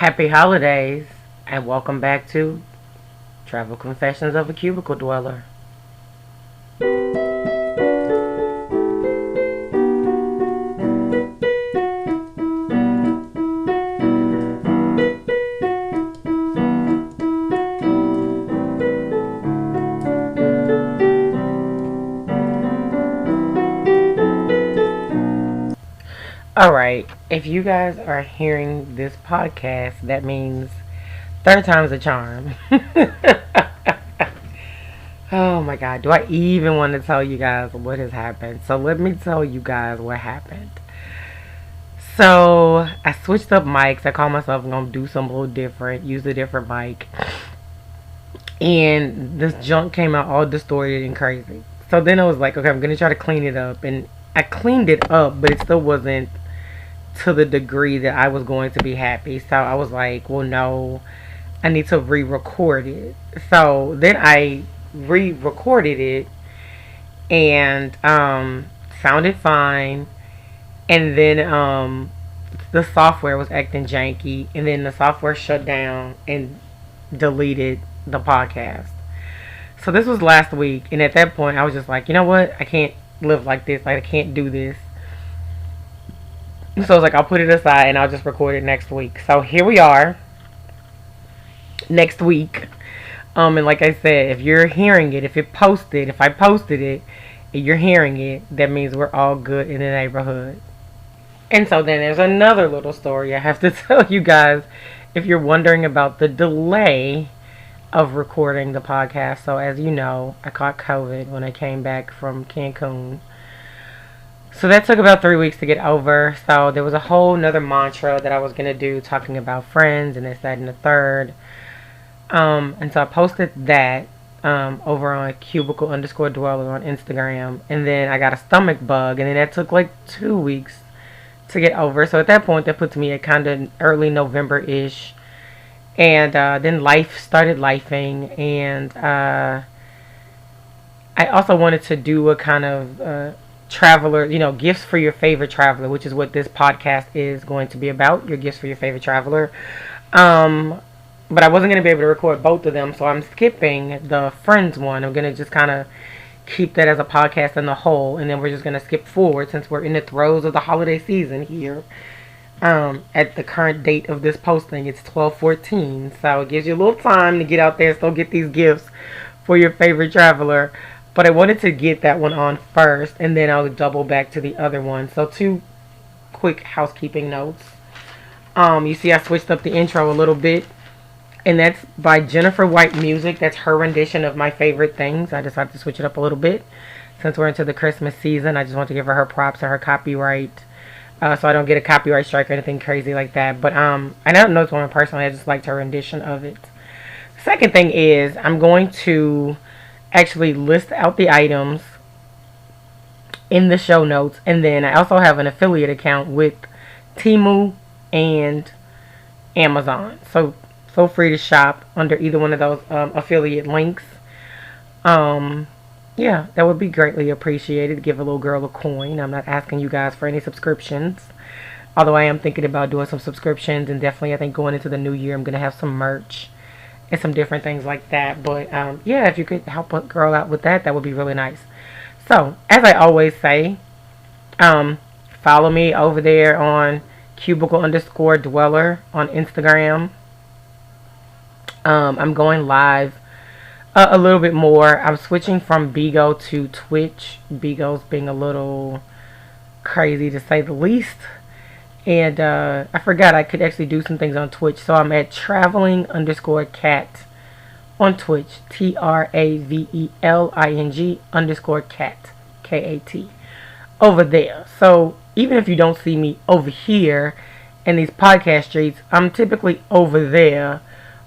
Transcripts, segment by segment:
Happy holidays and welcome back to Travel Confessions of a Cubicle Dweller. Alright, if you guys are hearing this podcast, that means third time's a charm. Oh my god, do I even want to tell you guys what has happened? So let me tell you guys what happened. So I switched up mics. I called myself going to do something a little different, use a different mic. And this junk came out all distorted and crazy. So then I was like, okay, I'm going to try to clean it up. And I cleaned it up, but it still wasn't to the degree that I was going to be happy. So I was like, well, no, I need to re-record it. So then I re-recorded it and sounded fine. And then the software was acting janky. And then the software shut down and deleted the podcast. So this was last week. And at that point, I was just like, you know what? I can't live like this. Like, I can't do this. So I was like, I'll put it aside and I'll just record it next week. So here we are, next week. And like I said, if you're hearing it, if I posted it, and you're hearing it, that means we're all good in the neighborhood. And so then there's another little story I have to tell you guys if you're wondering about the delay of recording the podcast. So as you know, I caught COVID when I came back from Cancun. So that took about 3 weeks to get over. So there was a whole nother mantra that I was going to do talking about friends and this, that, and the third. And so I posted that over on cubicle_dweller on Instagram. And then I got a stomach bug. And then that took like 2 weeks to get over. So at that point, that puts me at kind of early November-ish. And then life started lifing. And I also wanted to do a kind of traveler, gifts for your favorite traveler, which is what this podcast is going to be about, your gifts for your favorite traveler. But I wasn't going to be able to record both of them, so I'm skipping the friends one. I'm going to just kind of keep that as a podcast in the whole, and then we're just going to skip forward since we're in the throes of the holiday season here. At the current date of this posting, it's 12/14, so it gives you a little time to get out there and still get these gifts for your favorite traveler. But I wanted to get that one on first, and then I'll double back to the other one. So 2 quick housekeeping notes. You see I switched up the intro a little bit, and that's by Jennifer White Music. That's her rendition of My Favorite Things. I decided to switch it up a little bit since we're into the Christmas season. I just want to give her props and her copyright, so I don't get a copyright strike or anything crazy like that. But I don't know this woman personally. I just liked her rendition of it. Second thing is I'm going to actually list out the items in the show notes, and then I also have an affiliate account with Temu and Amazon, so feel free to shop under either one of those affiliate links. Yeah, that would be greatly appreciated. Give a little girl a coin. I'm not asking you guys for any subscriptions, although I am thinking about doing some subscriptions, and definitely I think going into the new year I'm going to have some merch and some different things like that. But yeah, if you could help a girl out with that, that would be really nice. So as I always say, follow me over there on cubicle_dweller on Instagram. I'm going live a little bit more. I'm switching from Bigo to Twitch. Bigo's being a little crazy to say the least. And I forgot I could actually do some things on Twitch. So I'm at traveling_cat on Twitch. TRAVELING_cat. KAT. Over there. So even if you don't see me over here in these podcast streets, I'm typically over there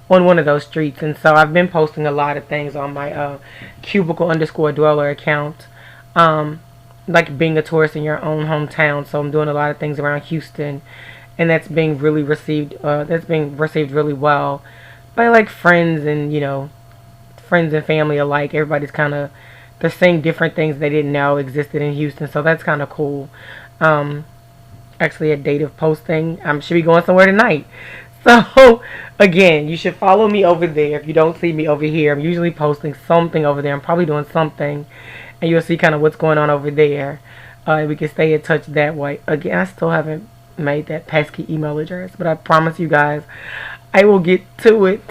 on one of those streets. And so I've been posting a lot of things on my cubicle_dweller account. Like being a tourist in your own hometown. So I'm doing a lot of things around Houston, and that's being really received. That's being received really well by like friends and friends and family alike. Everybody's kind of they're saying different things they didn't know existed in Houston, so that's kind of cool. Actually, a date of posting. I should be going somewhere tonight. So, again, you should follow me over there if you don't see me over here. I'm usually posting something over there. I'm probably doing something, and you'll see kind of what's going on over there. We can stay in touch that way. Again, I still haven't made that pesky email address, but I promise you guys I will get to it.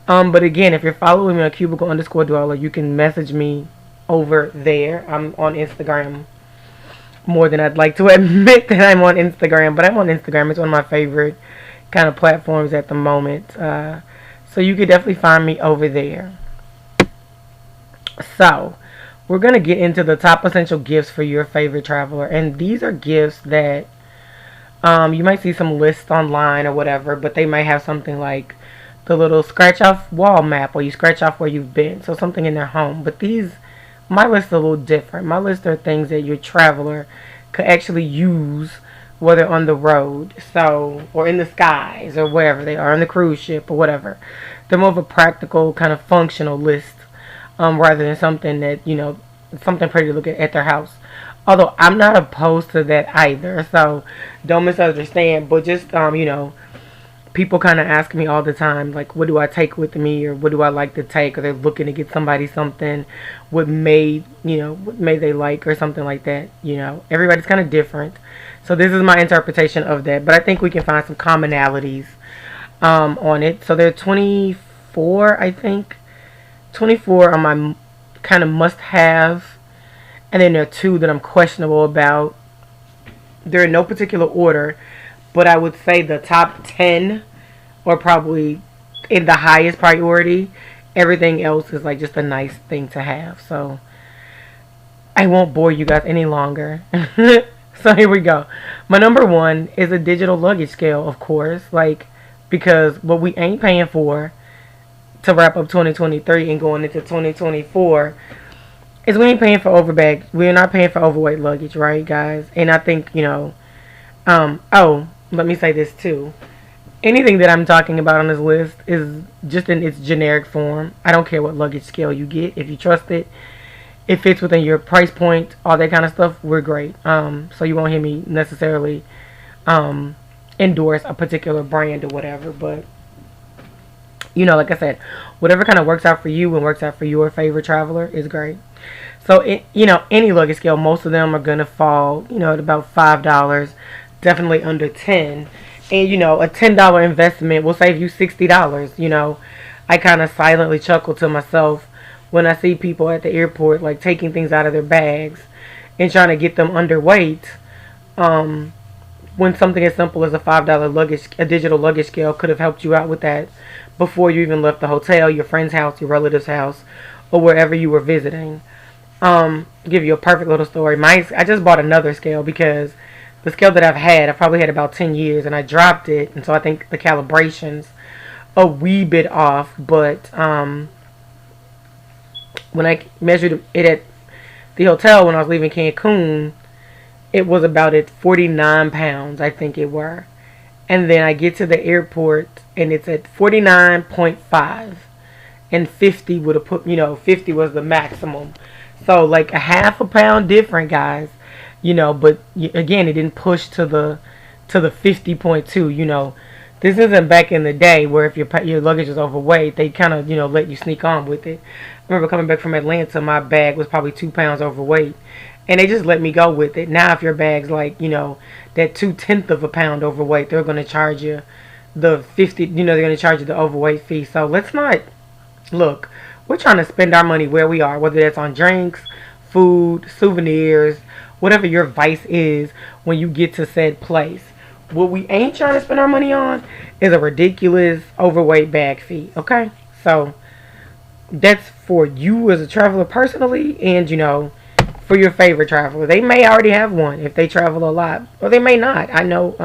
But again, if you're following me on cubicle_dweller, you can message me over there. I'm on Instagram more than I'd like to admit that I'm on Instagram, but I'm on Instagram. It's one of my favorite kind of platforms at the moment. So you could definitely find me over there. So we're going to get into the top essential gifts for your favorite traveler. And these are gifts that you might see some lists online or whatever, but they might have something like the little scratch off wall map, or you scratch off where you've been, so something in their home. But my list is a little different. My list are things that your traveler could actually use while they're on the road, or in the skies, or wherever they are, on the cruise ship or whatever. They're more of a practical kind of functional list, rather than something that, something pretty to look at their house. Although I'm not opposed to that either, so don't misunderstand. But just people kind of ask me all the time, like, what do I take with me, or what do I like to take, or they're looking to get somebody something, what may they like, or something like that. Everybody's kind of different, so this is my interpretation of that, but I think we can find some commonalities on it. So there are 24, I think 24 are my kind of must-have, and then there are 2 that I'm questionable about. They're in no particular order, but I would say the top 10 are probably in the highest priority. Everything else is like just a nice thing to have. So I won't bore you guys any longer. So here we go. My number 1 is a digital luggage scale, of course. Because what we ain't paying for to wrap up 2023 and going into 2024 is we ain't paying for overbag. We're not paying for overweight luggage, right, guys? And I think, let me say this too. Anything that I'm talking about on this list is just in its generic form. I don't care what luggage scale you get. If you trust it, it fits within your price point, all that kind of stuff, we're great. So you won't hear me necessarily endorse a particular brand or whatever. But, like I said, whatever kind of works out for you and works out for your favorite traveler is great. So, any luggage scale, most of them are going to fall, at about $5. Definitely under 10, and a $10 investment will save you $60. I kind of silently chuckle to myself when I see people at the airport like taking things out of their bags and trying to get them underweight, when something as simple as a $5 digital luggage scale could have helped you out with that before you even left the hotel, your friend's house, your relative's house, or wherever you were visiting. Give you a perfect little story. I just bought another scale because the scale that I've probably had about 10 years, and I dropped it, and so I think the calibration's a wee bit off, but when I measured it at the hotel when I was leaving Cancun, it was about at 49 pounds, I think it were. And then I get to the airport, and it's at 49.5, and 50 would have put, 50 was the maximum. So, like a half a pound different, guys. But again, it didn't push to the 50.2. This isn't back in the day where if your luggage is overweight, they kind of let you sneak on with it. I remember coming back from Atlanta, my bag was probably 2 pounds overweight, and they just let me go with it. Now, if your bag's like that 2/10 of a pound overweight, they're going to charge you the 50. They're going to charge you the overweight fee. So let's not look. We're trying to spend our money where we are, whether that's on drinks, food, souvenirs, whatever your vice is when you get to said place. What we ain't trying to spend our money on is a ridiculous overweight bag fee, okay? So that's for you as a traveler personally, and for your favorite traveler. They may already have one if they travel a lot, or they may not. I know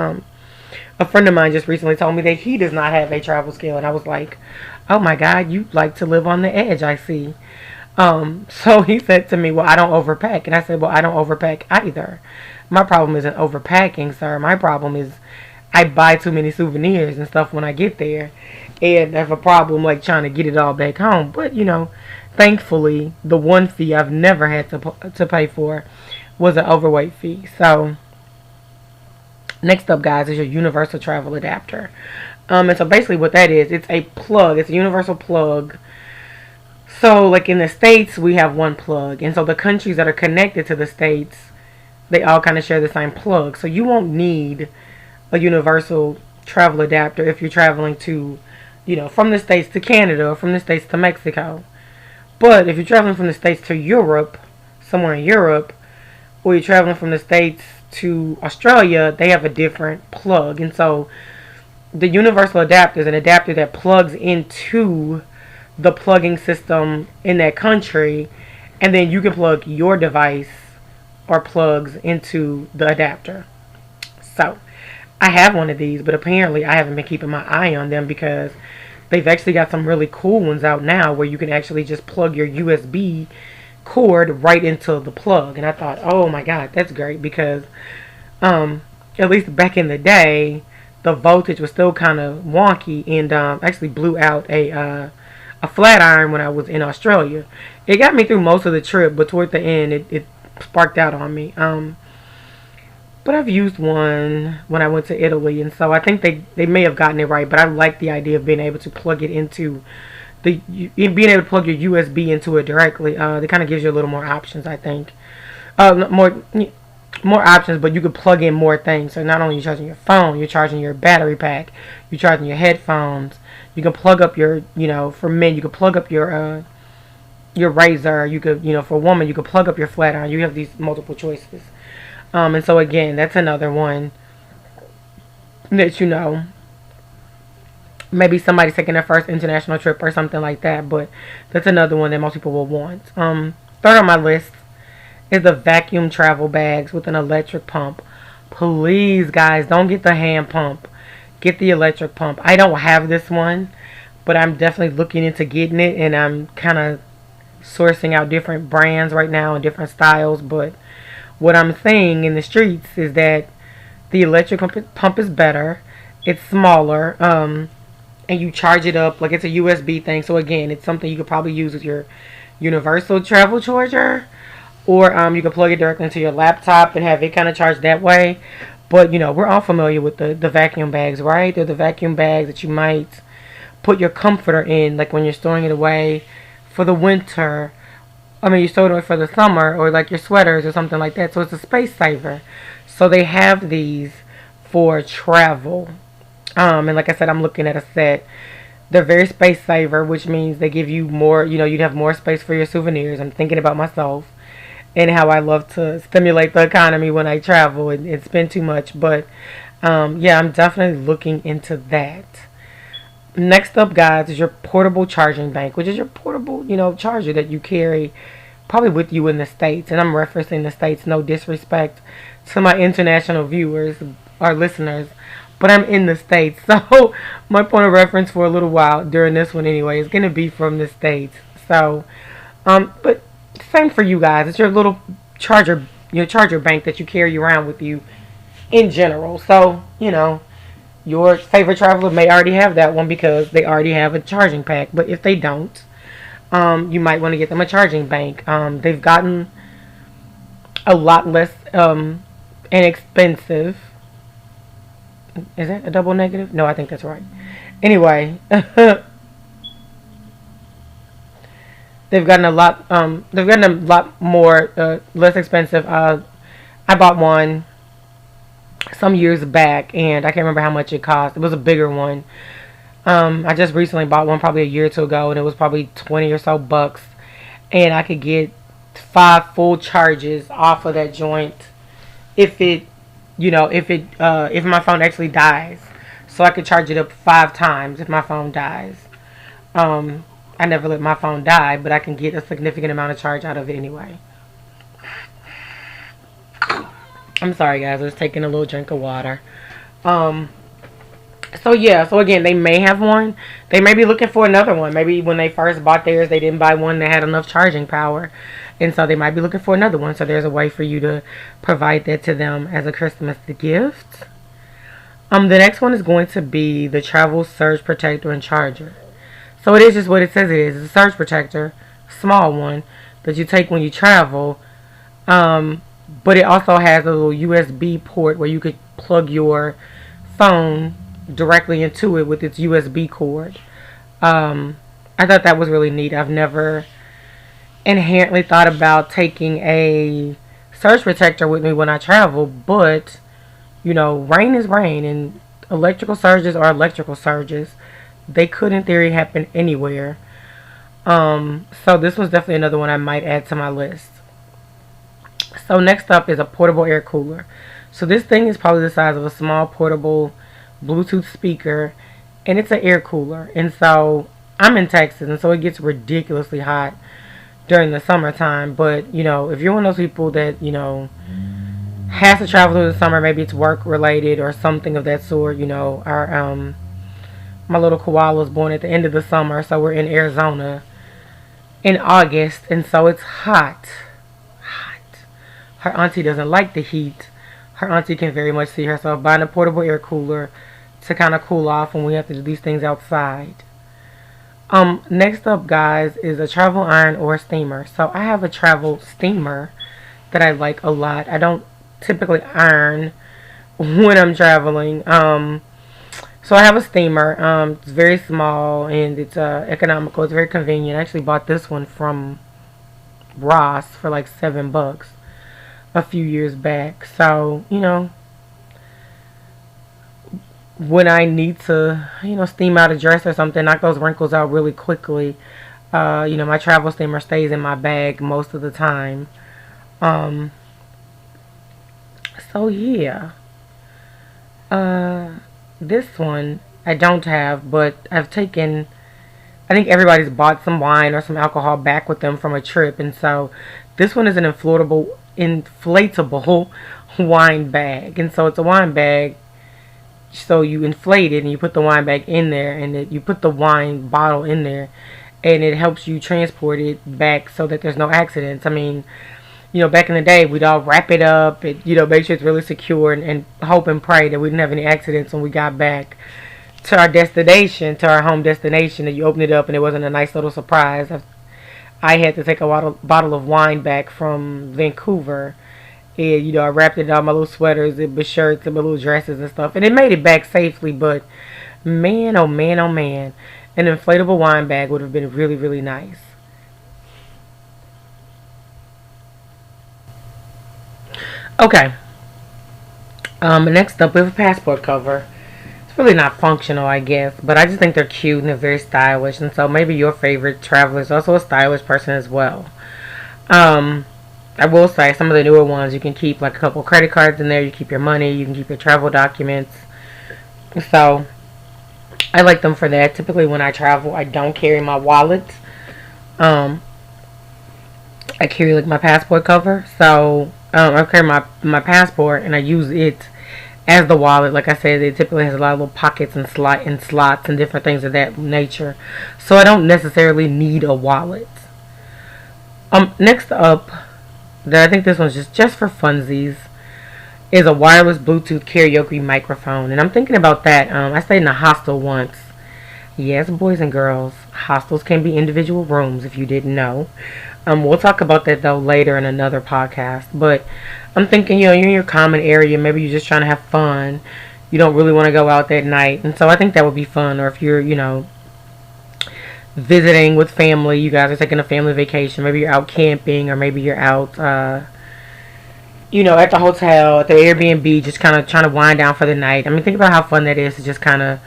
a friend of mine just recently told me that he does not have a travel scale, and I was like, oh my God, you like to live on the edge, I see. So he said to me, well, I don't overpack. And I said, well, I don't overpack either. My problem isn't overpacking, sir. My problem is I buy too many souvenirs and stuff when I get there. And I have a problem like trying to get it all back home. But, thankfully, the one fee I've never had to pay for was an overweight fee. So, next up, guys, is your universal travel adapter. And so basically what that is, it's a plug. It's a universal plug. So like in the States, we have one plug. And so the countries that are connected to the States, they all kind of share the same plug. So you won't need a universal travel adapter if you're traveling to, from the States to Canada or from the States to Mexico. But if you're traveling from the States to Europe, somewhere in Europe, or you're traveling from the States to Australia, they have a different plug. And so the universal adapter is an adapter that plugs into the plugging system in that country, and then you can plug your device or plugs into the adapter. So I have one of these, but apparently I haven't been keeping my eye on them because they've actually got some really cool ones out now where you can actually just plug your USB cord right into the plug. And I thought, oh my god, that's great, because at least back in the day, the voltage was still kind of wonky, and actually blew out a flat iron when I was in Australia. It got me through most of the trip, but toward the end, it sparked out on me. But I've used one when I went to Italy, and so I think they may have gotten it right. But I like the idea of being able to plug it into being able to plug your USB into it directly. It kind of gives you a little more options, I think. More options, but you could plug in more things. So not only are you charging your phone, you're charging your battery pack, you're charging your headphones. You can plug up your, for men, you can plug up your razor. You could, for a woman, you could plug up your flat iron. You have these multiple choices. And so again, that's another one that, maybe somebody's taking their first international trip or something like that, but that's another one that most people will want. Third on my list is the vacuum travel bags with an electric pump. Please, guys, don't get the hand pump. Get the electric pump. I don't have this one, but I'm definitely looking into getting it, and I'm kind of sourcing out different brands right now and different styles. But what I'm seeing in the streets is that the electric pump is better. It's smaller, and you charge it up like it's a USB thing. So again, it's something you could probably use with your universal travel charger, or you can plug it directly into your laptop and have it kind of charged that way. But we're all familiar with the vacuum bags, right? They're the vacuum bags that you might put your comforter in, like when you're storing it away for the winter. You store it away for the summer, or like your sweaters or something like that. So it's a space saver. So they have these for travel. And like I said, I'm looking at a set. They're very space saver, which means they give you more, you'd have more space for your souvenirs. I'm thinking about myself and how I love to stimulate the economy when I travel and spend too much. But yeah, I'm definitely looking into that. Next up, guys, is your portable charging bank, which is your portable, charger that you carry probably with you in the States. And I'm referencing the States, no disrespect to my international viewers or listeners, but I'm in the States. So my point of reference for a little while during this one anyway is going to be from the States. So, but same for you guys. It's your little charger, your charger bank that you carry around with you in general. So, your favorite traveler may already have that one because they already have a charging pack. But if they don't, you might want to get them a charging bank. They've gotten a lot less inexpensive. Is that a double negative? No, I think that's right. Anyway, they've gotten a lot more less expensive. I bought one some years back, and I can't remember how much it cost. It was a bigger one. I just recently bought one probably a year or two ago, and it was probably 20 or so bucks, and I could get 5 full charges off of that joint if my phone actually dies. So I could charge it up 5 times if my phone dies. I never let my phone die, but I can get a significant amount of charge out of it anyway. I'm sorry, guys. I was taking a little drink of water. So yeah. So again, they may have one. They may be looking for another one. Maybe when they first bought theirs, they didn't buy one that had enough charging power, and so they might be looking for another one. So there's a way for you to provide that to them as a Christmas gift. The next one is going to be the travel surge protector and charger. So it is just what it says it is. It's a surge protector, small one that you take when you travel. But it also has a little USB port where you could plug your phone, directly into it with its USB cord. I thought that was really neat. I've never inherently thought about taking a surge protector with me when I travel, but rain is rain, and electrical surges are electrical surges. They could, in theory, happen anywhere. So this was definitely another one I might add to my list. So next up is a portable air cooler. So this thing is probably the size of a small portable Bluetooth speaker, and it's an air cooler. And so I'm in Texas, and so it gets ridiculously hot during the summertime. But if you're one of those people that has to travel through the summer, maybe it's work related or something of that sort. Our my little koala was born at the end of the summer, so we're in Arizona in August, and so it's hot. Her auntie doesn't like the heat. Her auntie can very much see herself buying a portable air cooler to kind of cool off when we have to do these things outside. Next up, guys, is a travel iron or a steamer. So I have a travel steamer that I like a lot. I don't typically iron when I'm traveling. So I have a steamer. It's very small and it's economical. It's very convenient. I actually bought this one from Ross for like $7 a few years back. So, when I need to, steam out a dress or something, knock those wrinkles out really quickly, my travel steamer stays in my bag most of the time. So yeah. This one I don't have, but I think everybody's bought some wine or some alcohol back with them from a trip, and so this one is an inflatable wine bag. And so it's a wine bag, so you inflate it and you put the wine bag in there, and you put the wine bottle in there, and it helps you transport it back so that there's no accidents. I mean, back in the day, we'd all wrap it up and, make sure it's really secure, and hope and pray that we didn't have any accidents when we got back to our destination, to our home destination, that you open it up and it wasn't a nice little surprise. I had to take a bottle of wine back from Vancouver, and, I wrapped it in all my little sweaters and my shirts and my little dresses and stuff, and it made it back safely. But man, oh man, oh man, an inflatable wine bag would have been really, really nice. Okay. Next up, we have a passport cover. It's really not functional, I guess, but I just think they're cute and they're very stylish, and so maybe your favorite traveler is also a stylish person as well. I will say some of the newer ones, you can keep like a couple credit cards in there, you keep your money, you can keep your travel documents. So I like them for that. Typically when I travel, I don't carry my wallet. I carry like my passport cover. So I carry my passport and I use it as the wallet. Like I said, it typically has a lot of little pockets and slots and different things of that nature. So I don't necessarily need a wallet. Next up, I think this one's just for funsies, is a wireless Bluetooth karaoke microphone. And I'm thinking about that. I stayed in a hostel once. Yes, boys and girls, hostels can be individual rooms if you didn't know. We'll talk about that though later in another podcast. But I'm thinking, you're in your common area, maybe you're just trying to have fun. You don't really want to go out that night. And so I think that would be fun. Or if you're, visiting with family, you guys are taking a family vacation, maybe you're out camping, or maybe you're out at the hotel, at the Airbnb, just kind of trying to wind down for the night. I mean, think about how fun that is to just kind of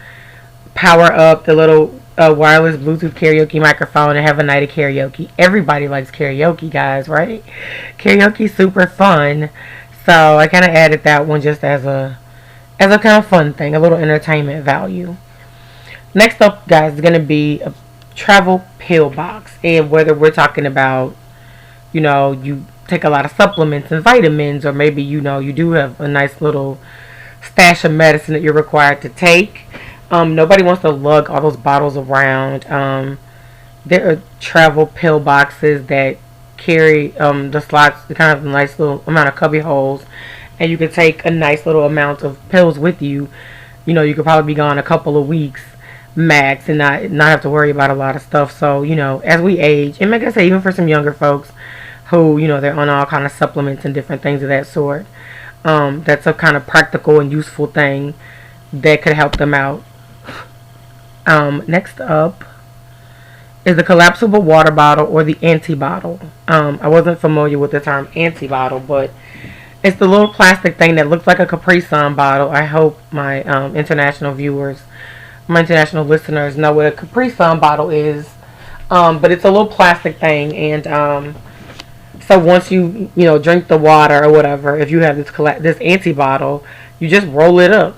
power up the little wireless Bluetooth karaoke microphone and have a night of karaoke. Everybody likes karaoke, guys, right? Karaoke's super fun, so I kind of added that one just as a kind of fun thing, a little entertainment value. Next up, guys, is going to be a travel pill box. And whether we're talking about, you take a lot of supplements and vitamins, or maybe, you do have a nice little stash of medicine that you're required to take. Nobody wants to lug all those bottles around. There are travel pill boxes that carry the slots, the kind of nice little amount of cubby holes, and you can take a nice little amount of pills with you. You could probably be gone a couple of weeks max and not have to worry about a lot of stuff. So as we age, and like I say, even for some younger folks who they're on all kind of supplements and different things of that sort, that's a kind of practical and useful thing that could help them out. Next up is the collapsible water bottle or the anti-bottle. I wasn't familiar with the term anti-bottle, but it's the little plastic thing that looks like a Capri Sun bottle. I hope my international viewers, my international listeners know what a Capri Sun bottle is. But it's a little plastic thing, and so once you drink the water or whatever, if you have this anti-bottle, you just roll it up.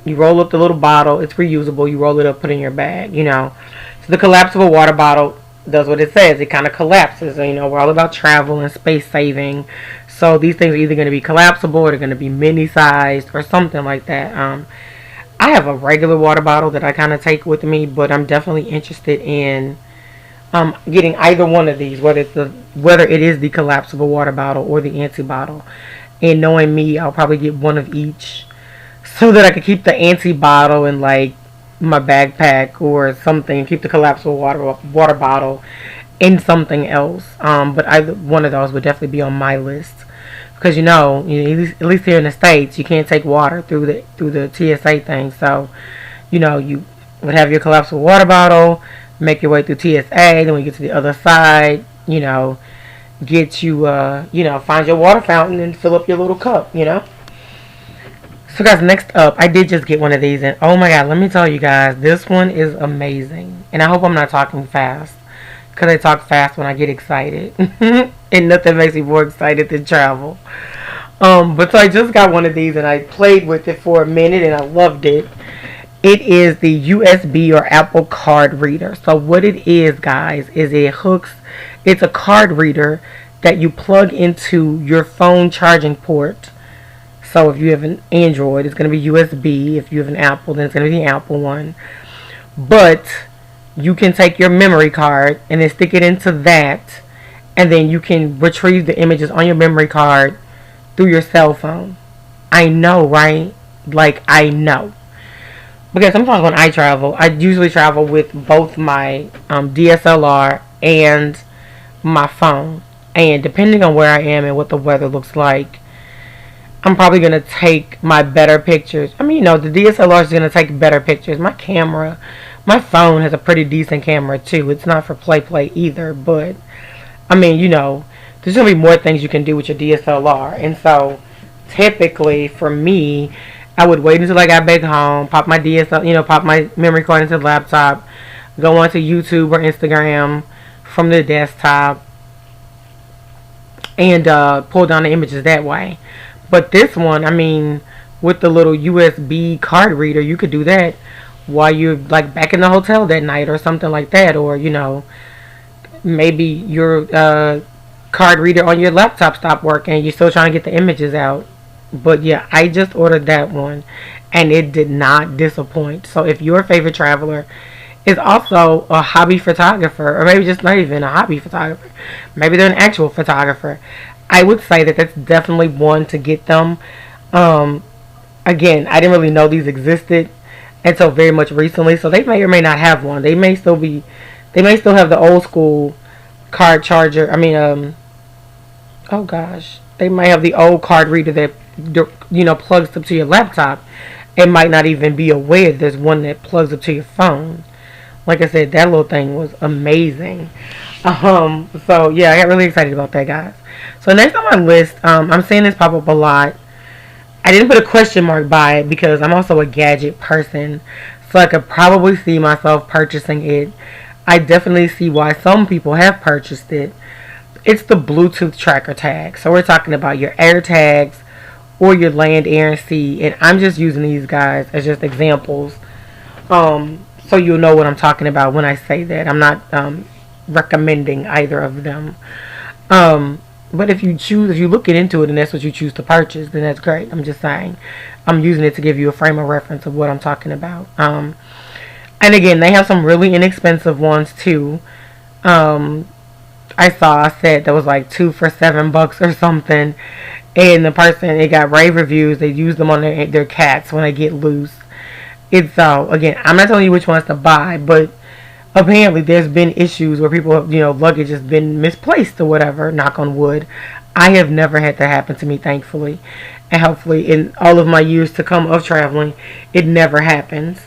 You roll up the little bottle. It's reusable. You roll it up, put it in your bag. So the collapsible water bottle does what it says. It kind of collapses. We're all about travel and space saving. So these things are either going to be collapsible or they're going to be mini-sized or something like that. I have a regular water bottle that I kind of take with me, but I'm definitely interested in getting either one of these, whether it is the collapsible water bottle or the anti-bottle. And knowing me, I'll probably get one of each so that I could keep the anti-bottle in like my backpack or something, keep the collapsible water bottle in something else. But either one of those would definitely be on my list because at least here in the States, you can't take water through the TSA thing. So you would have your collapsible water bottle, make your way through TSA, then when you get to the other side, get you find your water fountain and fill up your little cup. So guys, next up, I did just get one of these, and oh my god, let me tell you guys, this one is amazing. And I hope I'm not talking fast, because I talk fast when I get excited. And nothing makes me more excited than travel. But so I just got one of these, and I played with it for a minute, and I loved it. It is the USB or Apple card reader. So what it is, guys, is it's a card reader that you plug into your phone charging port. So if you have an Android, it's going to be USB. If you have an Apple, then it's going to be the Apple one. But you can take your memory card and then stick it into that. And then you can retrieve the images on your memory card through your cell phone. I know, right? Like, I know. Because sometimes when I travel, I usually travel with both my DSLR and my phone. And depending on where I am and what the weather looks like, I'm probably going to take my better pictures. The DSLR is going to take better pictures. My phone has a pretty decent camera too. It's not for play either. But, there's going to be more things you can do with your DSLR. And so, typically, for me, I would wait until I got back home, pop my pop my memory card into the laptop, go onto YouTube or Instagram from the desktop, and pull down the images that way. But this one, with the little USB card reader, you could do that while you're like back in the hotel that night or something like that. Or, maybe your card reader on your laptop stopped working and you're still trying to get the images out. But yeah, I just ordered that one and it did not disappoint. So if your favorite traveler is also a hobby photographer, or maybe just not even a hobby photographer, maybe they're an actual photographer, I would say that that's definitely one to get them. Again, I didn't really know these existed until very much recently, so they may or may not have one. They may still have the old school card charger. They might have the old card reader that plugs up to your laptop. It might not even be aware there's one that plugs up to your phone. Like I said, that little thing was amazing. So yeah, I got really excited about that, guys. So next on my list, I'm seeing this pop up a lot. I didn't put a question mark by it because I'm also a gadget person, so I could probably see myself purchasing it. I definitely see why some people have purchased it. It's the Bluetooth tracker tag. So we're talking about your AirTags or your LandAirSea, and I'm just using these guys as just examples, so you'll know what I'm talking about when I say that. I'm not recommending either of them. But if you look into it and that's what you choose to purchase, then that's great. I'm just saying, I'm using it to give you a frame of reference of what I'm talking about. And again, they have some really inexpensive ones too. I saw a set that was like 2 for $7 or something, and the person, it got rave reviews. They use them on their cats when they get loose. It's again, I'm not telling you which ones to buy, but apparently there's been issues where people, luggage has been misplaced or whatever, knock on wood. I have never had that happen to me, thankfully. and hopefully in all of my years to come of traveling, it never happens.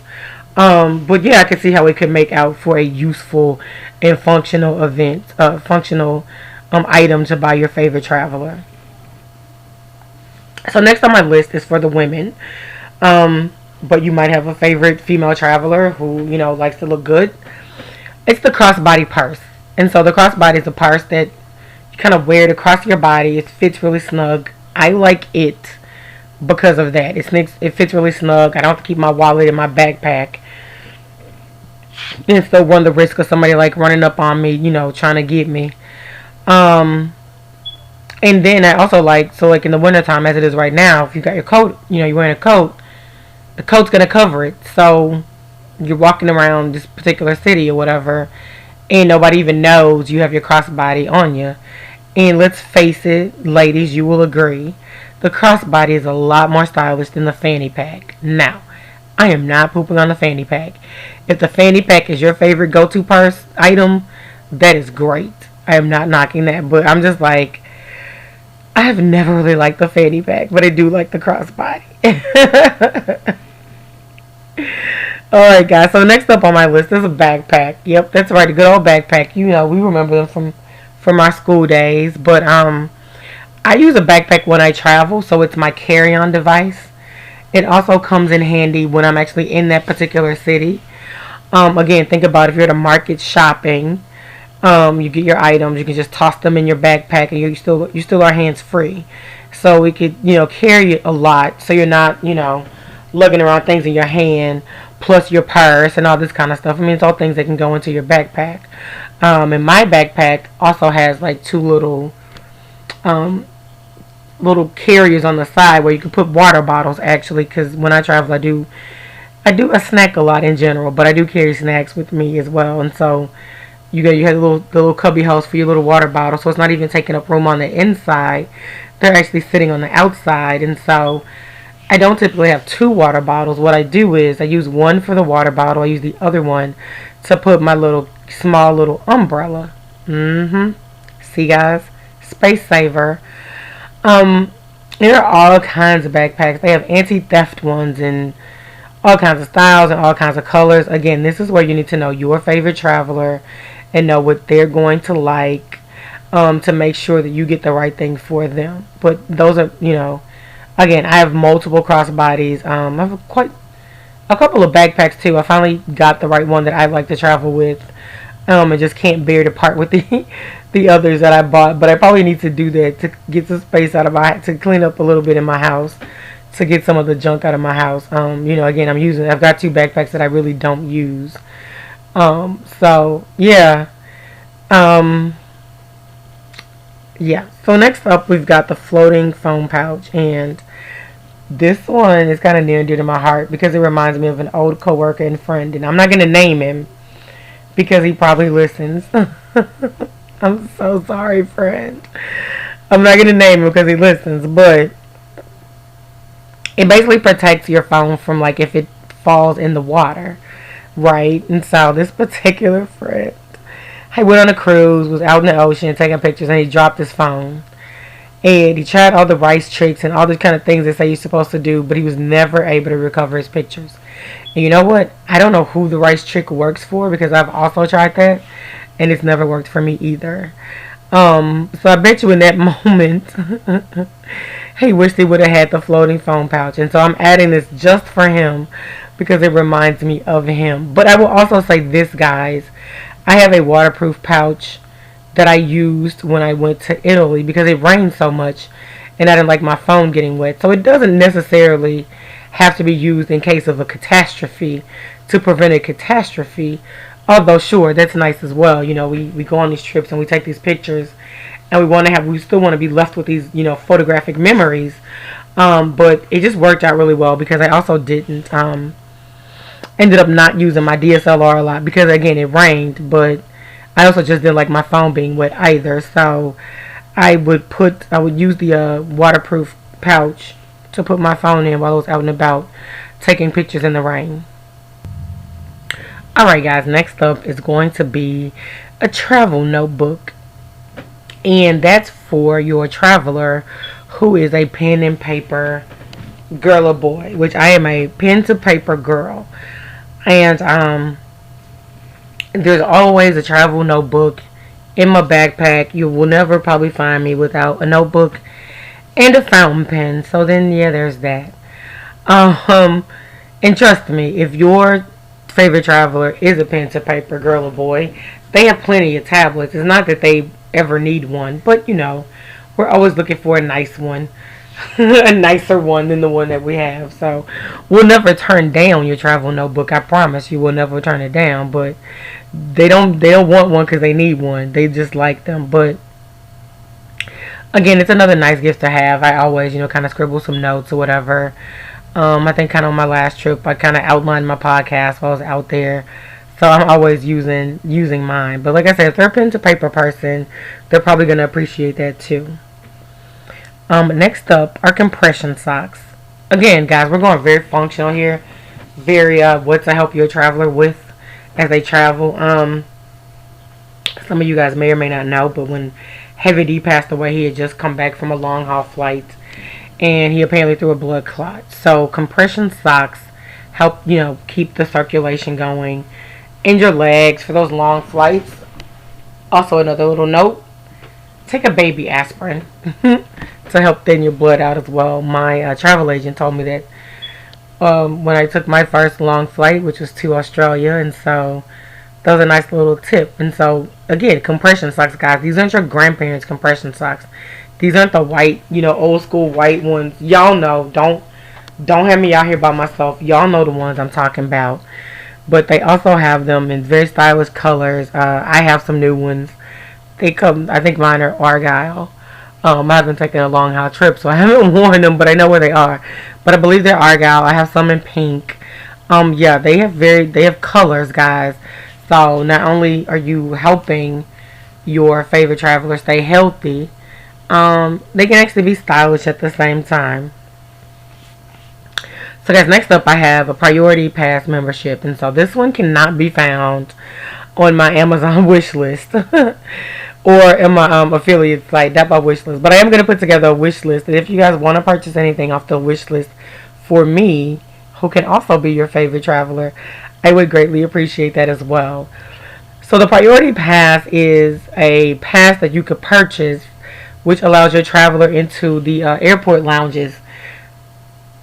But yeah, I can see how it could make out for a useful and functional event, functional item to buy your favorite traveler. So next on my list is for the women. But you might have a favorite female traveler who, likes to look good. It's the crossbody purse. And so the crossbody is a purse that you kind of wear it across your body. It fits really snug. I like it because of that. It fits really snug. I don't have to keep my wallet in my backpack and still run the risk of somebody like running up on me, trying to get me. And then I also like in the wintertime, as it is right now, if you got your coat, you're wearing a coat, the coat's going to cover it. So you're walking around this particular city or whatever, and nobody even knows you have your crossbody on you. And let's face it, ladies, you will agree, the crossbody is a lot more stylish than the fanny pack. Now, I am not pooping on the fanny pack. If the fanny pack is your favorite go-to purse item, that is great. I am not knocking that, but I'm just like, I have never really liked the fanny pack, but I do like the crossbody. Alright guys, so next up on my list is a backpack. Yep, that's right, a good old backpack. We remember them from our school days. But I use a backpack when I travel, so it's my carry-on device. It also comes in handy when I'm actually in that particular city. Again, think about if you're at a market shopping, you get your items, you can just toss them in your backpack, and you still are hands free. So we could carry it a lot, so you're not lugging around things in your hand, plus your purse and all this kind of stuff. I mean, it's all things that can go into your backpack. And my backpack also has like two little carriers on the side where you can put water bottles, actually, because when I travel, I do a snack a lot in general, but I do carry snacks with me as well. And so you have the little cubby holes for your little water bottle, so it's not even taking up room on the inside. They're actually sitting on the outside. And so I don't typically have two water bottles. What I do is I use one for the water bottle. I use the other one to put my small little umbrella. See guys, space saver. There are all kinds of backpacks. They have anti-theft ones and all kinds of styles and all kinds of colors. Again, this is where you need to know your favorite traveler and know what they're going to like, to make sure that you get the right thing for them. But those are, again, I have multiple crossbodies. I have quite a couple of backpacks too. I finally got the right one that I like to travel with. And just can't bear to part with the others that I bought. But I probably need to do that to get some space out of to clean up a little bit in my house, to get some of the junk out of my house. Again, I've got two backpacks that I really don't use. So yeah. Yeah. So next up, we've got the floating phone pouch, and this one is kind of near and dear to my heart because it reminds me of an old coworker and friend, and I'm not gonna name him because he probably listens. I'm so sorry, friend. I'm not gonna name him because he listens, but it basically protects your phone from if it falls in the water, right? And so this particular friend, he went on a cruise, was out in the ocean taking pictures, and he dropped his phone. And he tried all the rice tricks and all the kind of things they say you're supposed to do, but he was never able to recover his pictures. And you know what? I don't know who the rice trick works for, because I've also tried that, and it's never worked for me either. So I bet you in that moment, he wished he would have had the floating phone pouch. And so I'm adding this just for him because it reminds me of him. But I will also say this, guys. I have a waterproof pouch that I used when I went to Italy because it rained so much and I didn't like my phone getting wet. So it doesn't necessarily have to be used in case of a catastrophe to prevent a catastrophe. Although sure, that's nice as well. We go on these trips and we take these pictures and we still want to be left with these, photographic memories. But it just worked out really well because I also ended up not using my DSLR a lot because again, it rained, but I also just didn't like my phone being wet either. So I would use the waterproof pouch to put my phone in while I was out and about taking pictures in the rain. Alright guys, next up is going to be a travel notebook. And that's for your traveler who is a pen and paper girl or boy, which I am a pen to paper girl. And there's always a travel notebook in my backpack. You will never probably find me without a notebook and a fountain pen. So then, yeah, there's that. And trust me, if your favorite traveler is a pen to paper girl or boy, they have plenty of tablets. It's not that they ever need one, but we're always looking for a nice one. A nicer one than the one that we have. So we'll never turn down your travel notebook. I promise you, we'll never turn it down. But they don't want one because they need one. They just like them. But again, it's another nice gift to have. I always kind of scribble some notes or whatever. I think kind of on my last trip, I kind of outlined my podcast while I was out there. So I'm always using mine. But like I said, if they're a pen to paper person, they're probably going to appreciate that too. Next up are compression socks. Again, guys, we're going very functional here. Very what to help your traveler with as they travel. Some of you guys may or may not know, but when Heavy D passed away, he had just come back from a long haul flight, and he apparently threw a blood clot. So compression socks help keep the circulation going in your legs for those long flights. Also, another little note: take a baby aspirin to help thin your blood out as well. My travel agent told me that when I took my first long flight, which was to Australia, and so that was a nice little tip. And so again, compression socks, guys. These aren't your grandparents' compression socks. These aren't the white, old school white ones. Y'all know. Don't have me out here by myself. Y'all know the ones I'm talking about. But they also have them in very stylish colors. I have some new ones. They come. I think mine are Argyle. I haven't taken a long haul trip, so I haven't worn them, but I know where they are. But I believe they're Argyle. I have some in pink. Yeah, they have colors, guys. So not only are you helping your favorite traveler stay healthy, they can actually be stylish at the same time. So guys, next up I have a Priority Pass membership, and so this one cannot be found on my Amazon wish list. Or in my affiliate site, that's my wish list. But I am going to put together a wish list. And if you guys want to purchase anything off the wish list for me, who can also be your favorite traveler, I would greatly appreciate that as well. So the Priority Pass is a pass that you could purchase, which allows your traveler into the airport lounges.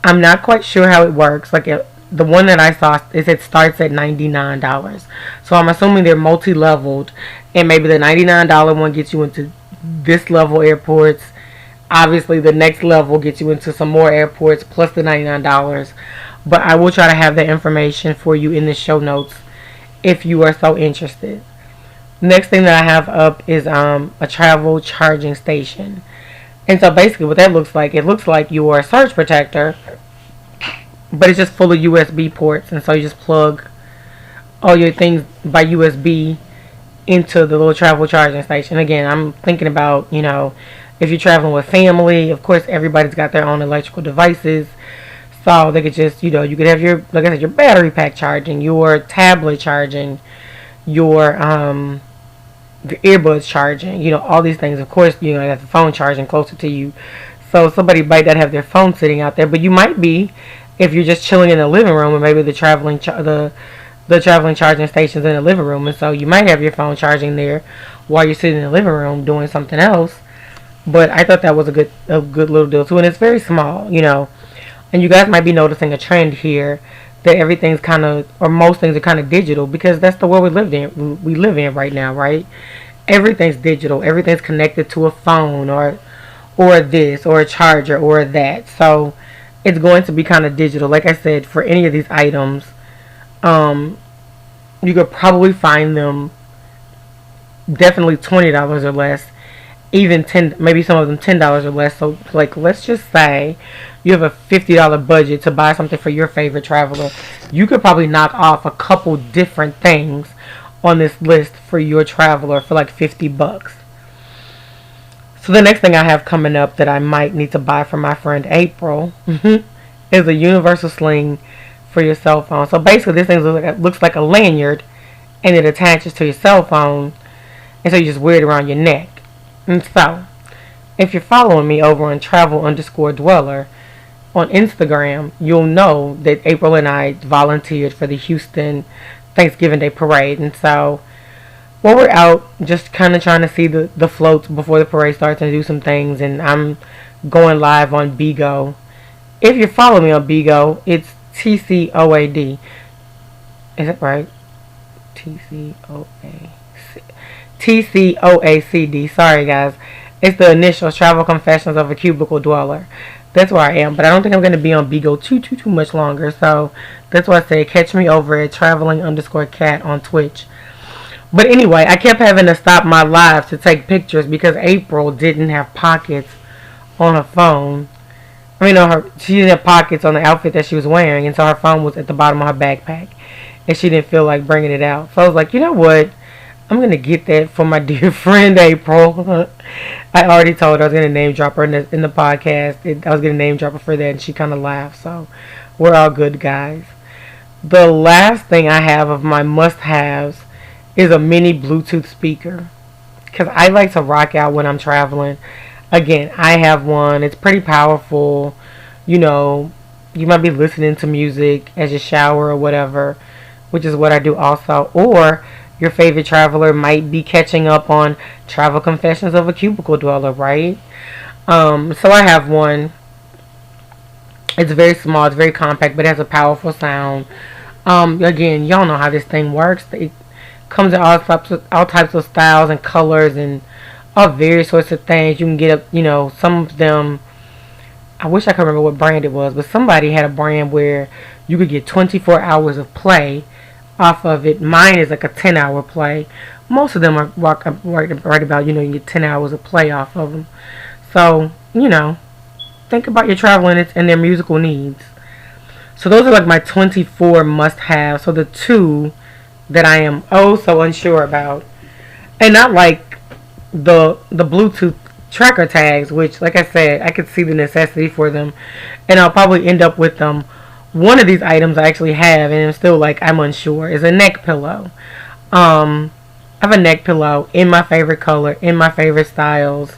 I'm not quite sure how it works. Like the one that I saw, it starts at $99. So I'm assuming they're multi-leveled, and maybe the $99 one gets you into this level airports. Obviously, the next level gets you into some more airports plus the $99. But I will try to have that information for you in the show notes if you are so interested. Next thing that I have up is a travel charging station. And so basically what that looks like, it looks like your surge protector, but it's just full of USB ports. And so you just plug all your things by USB into the little travel charging station. Again, I'm thinking about, if you're traveling with family, of course, everybody's got their own electrical devices. So they could just, you could have your, like I said, your battery pack charging, your tablet charging, your earbuds charging, all these things. Of course, you have the phone charging closer to you. So somebody might not have their phone sitting out there, but you might be, if you're just chilling in the living room, and maybe the traveling charging station's in the living room, and so you might have your phone charging there while you're sitting in the living room doing something else. But I thought that was a good little deal too, and it's very small, And you guys might be noticing a trend here that everything's kind of, or most things are kind of digital, because that's the world we live in right now, right? Everything's digital. Everything's connected to a phone or this or a charger or that. So it's going to be kind of digital. Like I said, for any of these items, you could probably find them definitely $20 or less, even maybe some of them $10 or less. So like, let's just say you have a $50 budget to buy something for your favorite traveler. You could probably knock off a couple different things on this list for your traveler for like $50. So the next thing I have coming up that I might need to buy for my friend April is a universal sling for your cell phone. So basically this thing looks like a lanyard, and it attaches to your cell phone, and so you just wear it around your neck. And so If you're following me over on travel_dweller on Instagram, you'll know that April and I volunteered for the Houston Thanksgiving Day Parade. And so, well, we're out just kind of trying to see the floats before the parade starts and do some things. And I'm going live on Bigo. If you're following me on Bigo, it's TCOAD. Is that right? TCOACD. Sorry, guys. It's the initial Travel Confessions of a Cubicle Dweller. That's where I am. But I don't think I'm going to be on Bigo too much longer. So that's why I say catch me over at traveling_cat on Twitch. But anyway, I kept having to stop my live to take pictures because April didn't have pockets on her phone. I mean, she didn't have pockets on the outfit that she was wearing, and so her phone was at the bottom of her backpack, and she didn't feel like bringing it out. So I was like, you know what? I'm going to get that for my dear friend April. I already told her I was going to name drop her in the podcast. I was going to name drop her for that, and she kind of laughed. So we're all good, guys. The last thing I have of my must-haves is a mini Bluetooth speaker, because I like to rock out when I'm traveling. Again, I have one. It's pretty powerful. You know, you might be listening to music as you shower or whatever, which is what I do also. Or your favorite traveler might be catching up on Travel Confessions of a Cubicle Dweller, right? So I have one. It's very small. It's very compact, but it has a powerful sound. Again, y'all know how this thing works. It comes in all types of styles and colors and all various sorts of things. You can get up, some of them. I wish I could remember what brand it was, but somebody had a brand where you could get 24 hours of play off of it. Mine is like a 10-hour play. Most of them are right about, you get 10 hours of play off of them. So, think about your traveling and their musical needs. So those are like my 24 must-haves. So the two that I am so unsure about, and not like the Bluetooth tracker tags, which, like I said, I could see the necessity for them, and I'll probably end up with them. One of these items I actually have, and I'm still I'm unsure, is a neck pillow. I have a neck pillow in my favorite color, in my favorite styles.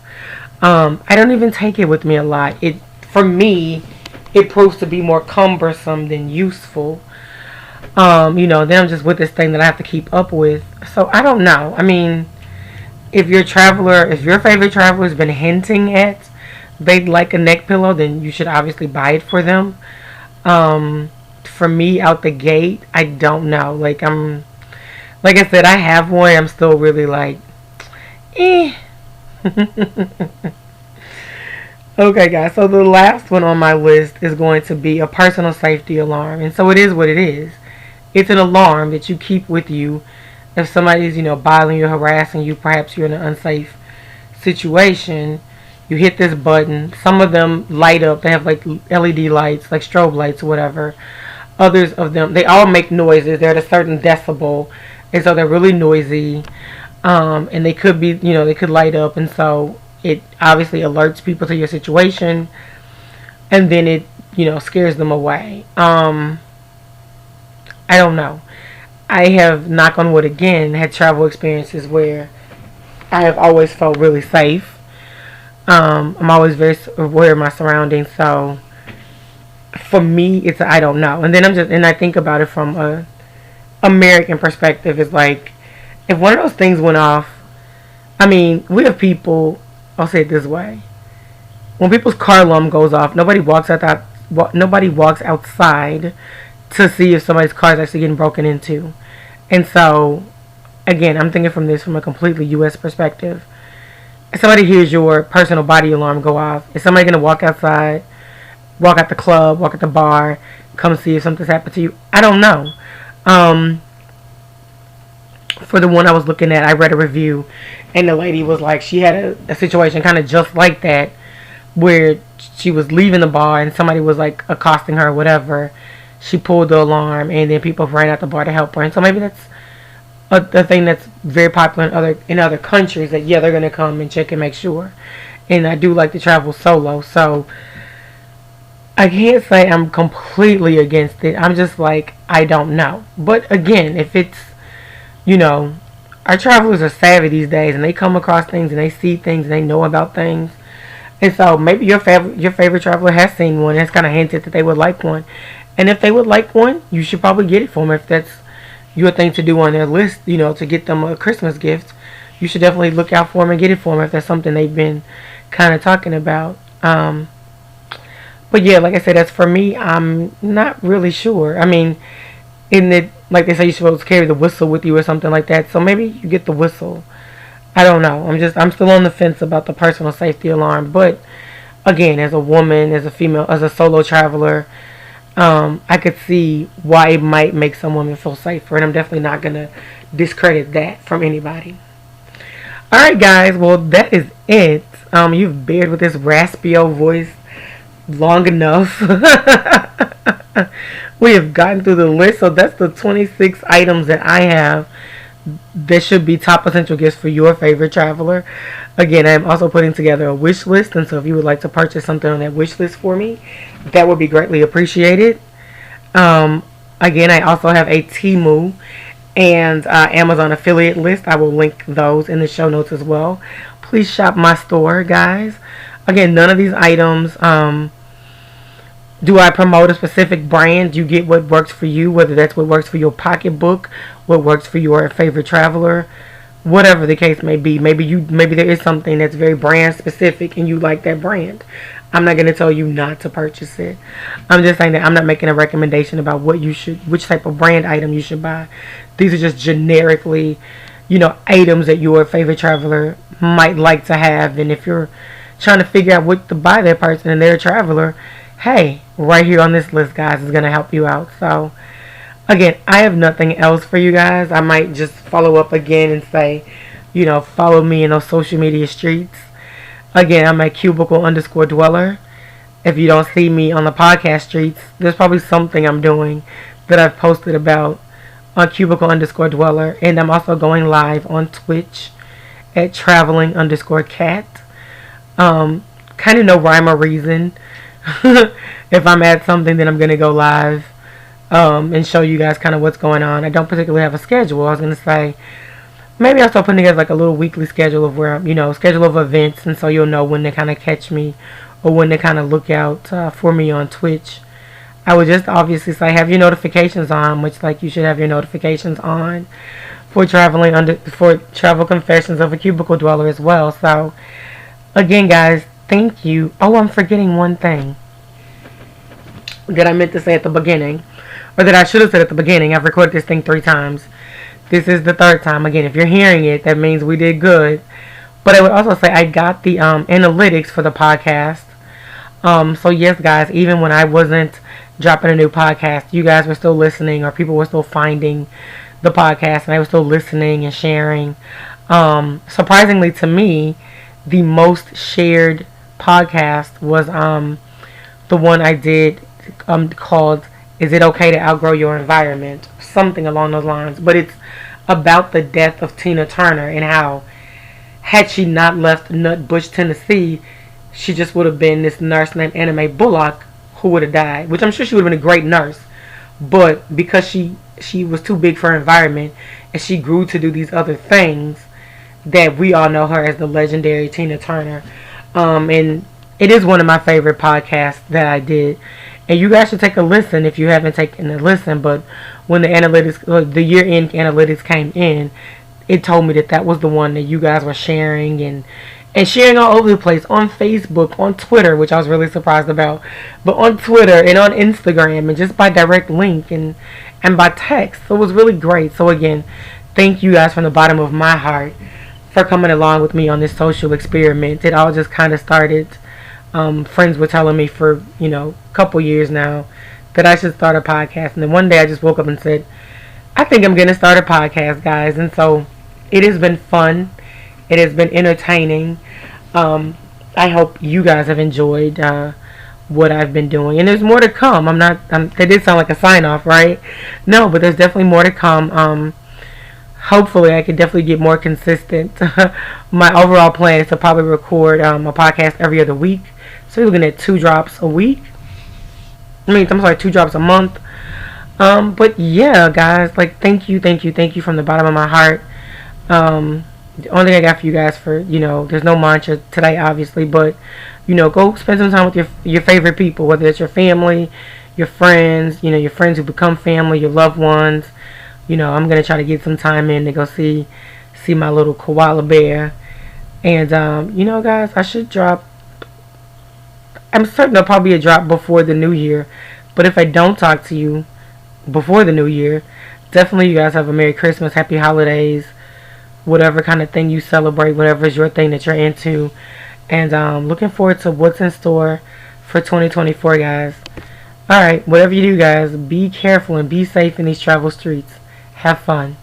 I don't even take it with me a lot. For me, it proves to be more cumbersome than useful. Then I'm just with this thing that I have to keep up with. So I don't know. I mean, if your favorite traveler has been hinting at they'd like a neck pillow, then you should obviously buy it for them. For me, out the gate, I don't know. Like I said, I have one. I'm still really eh. Okay, guys. So the last one on my list is going to be a personal safety alarm, and so it is what it is. It's an alarm that you keep with you. If somebody's, bothering you, harassing you, perhaps you're in an unsafe situation, you hit this button. Some of them light up. They have LED lights, like strobe lights or whatever. Others of them, they all make noises. They're at a certain decibel, and so they're really noisy. And they could be, they could light up, and so it obviously alerts people to your situation, and then it, scares them away. I don't know. I have, knock on wood again, had travel experiences where I have always felt really safe. I'm always very aware of my surroundings, so for me, it's I don't know. And then I think about it from a American perspective. It's like, if one of those things went off, I mean, we have people, I'll say it this way. When people's car alarm goes off, nobody walks outside to see if somebody's car is actually getting broken into. And so, again, I'm thinking from a completely U.S. perspective. If somebody hears your personal body alarm go off, is somebody going to walk outside, walk out the club, walk at the bar, come see if something's happened to you? I don't know. For the one I was looking at, I read a review, and the lady was like, she had a situation kind of just like that, where she was leaving the bar, and somebody was accosting her or whatever. She pulled the alarm, and then people ran out the bar to help her. And so maybe that's a thing that's very popular in other countries, that they're going to come and check and make sure. And I do like to travel solo, so I can't say I'm completely against it. I'm just I don't know. But again, if it's, our travelers are savvy these days, and they come across things, and they see things, and they know about things. And so maybe your favorite traveler has seen one. It's kind of hinted that they would like one. And if they would like one, you should probably get it for them if that's your thing to do on their list. To get them a Christmas gift, you should definitely look out for them and get it for them if that's something they've been kind of talking about. But yeah, like I said, as for me, I'm not really sure. I mean, in it, like they say, you're supposed to carry the whistle with you or something like that. So maybe you get the whistle. I don't know. I'm still on the fence about the personal safety alarm. But again, as a woman, as a female, as a solo traveler, I could see why it might make some women feel safer, and I'm definitely not gonna discredit that from anybody. All right, guys. Well, that is it. You've bared with this raspy old voice long enough. We have gotten through the list, so that's the 26 items that I have that should be top essential gifts for your favorite traveler. Again, I am also putting together a wish list, and so if you would like to purchase something on that wish list for me, that would be greatly appreciated. Again, I also have a Temu and Amazon affiliate list. I will link those in the show notes as well. Please shop my store, guys. Again, none of these items do I promote a specific brand. You get what works for you, whether that's what works for your pocketbook, what works for your favorite traveler, whatever the case may be. Maybe there is something that's very brand specific and you like that brand. I'm not going to tell you not to purchase it. I'm just saying that I'm not making a recommendation about which type of brand item you should buy. These are just generically, items that your favorite traveler might like to have. And if you're trying to figure out what to buy that person and they're a traveler, hey, right here on this list, guys, is going to help you out. So, again, I have nothing else for you guys. I might just follow up again and say, follow me in those social media streets. Again, I'm at cubicle_dweller. If you don't see me on the podcast streets, there's probably something I'm doing that I've posted about on cubicle_dweller. And I'm also going live on Twitch at traveling_cat. Kind of no rhyme or reason. If I'm at something, then I'm going to go live and show you guys kind of what's going on. I don't particularly have a schedule. I was going to say, maybe I'll start putting together like a little weekly schedule of where I'm, schedule of events, and so you'll know when to kind of catch me or when to kind of look out for me on Twitch. I would just obviously say have your notifications on, which like you should have your notifications on for Travel Confessions of a Cubicle Dweller as well. So again, guys, thank you. Oh, I'm forgetting one thing that I meant to say at the beginning, or that I should have said at the beginning. I've recorded this thing 3 times. This is the 3rd time. Again, if you're hearing it, that means we did good. But I would also say I got the analytics for the podcast. So yes, guys, even when I wasn't dropping a new podcast, you guys were still listening, or people were still finding the podcast, and they were still listening and sharing. Surprisingly to me, the most shared podcast was the one I did called "Is It Okay to Outgrow Your Environment?" Something along those lines. But it's about the death of Tina Turner and how, had she not left Nutbush, Tennessee, she just would have been this nurse named Anna Mae Bullock who would have died. Which I'm sure she would have been a great nurse, but because she was too big for her environment and she grew to do these other things, that we all know her as the legendary Tina Turner. And it is one of my favorite podcasts that I did. And you guys should take a listen if you haven't taken a listen. But when the year-end analytics came in, it told me that was the one that you guys were sharing and sharing all over the place, on Facebook, on Twitter, which I was really surprised about, but on Twitter and on Instagram and just by direct link and by text. So it was really great. So again, thank you guys from the bottom of my heart for coming along with me on this social experiment. It all just kind of started. Friends were telling me for, a couple years now that I should start a podcast. And then one day I just woke up and said, I think I'm going to start a podcast, guys. And so it has been fun. It has been entertaining. I hope you guys have enjoyed what I've been doing. And there's more to come. That did sound like a sign off, right? No, but there's definitely more to come. Hopefully I can definitely get more consistent. My overall plan is to probably record a podcast every other week. So you're looking at 2 drops a week. 2 drops a month. But yeah, guys, thank you from the bottom of my heart. The only thing I got for you guys there's no mantra today, obviously, but go spend some time with your favorite people, whether it's your family, your friends, your friends who become family, your loved ones. I'm gonna try to get some time in to go see my little koala bear. And guys, I should drop. I'm certain there'll probably be a drop before the new year. But if I don't talk to you before the new year, definitely you guys have a Merry Christmas, Happy Holidays, whatever kind of thing you celebrate, whatever is your thing that you're into. And looking forward to what's in store for 2024, guys. Alright, whatever you do, guys, be careful and be safe in these travel streets. Have fun.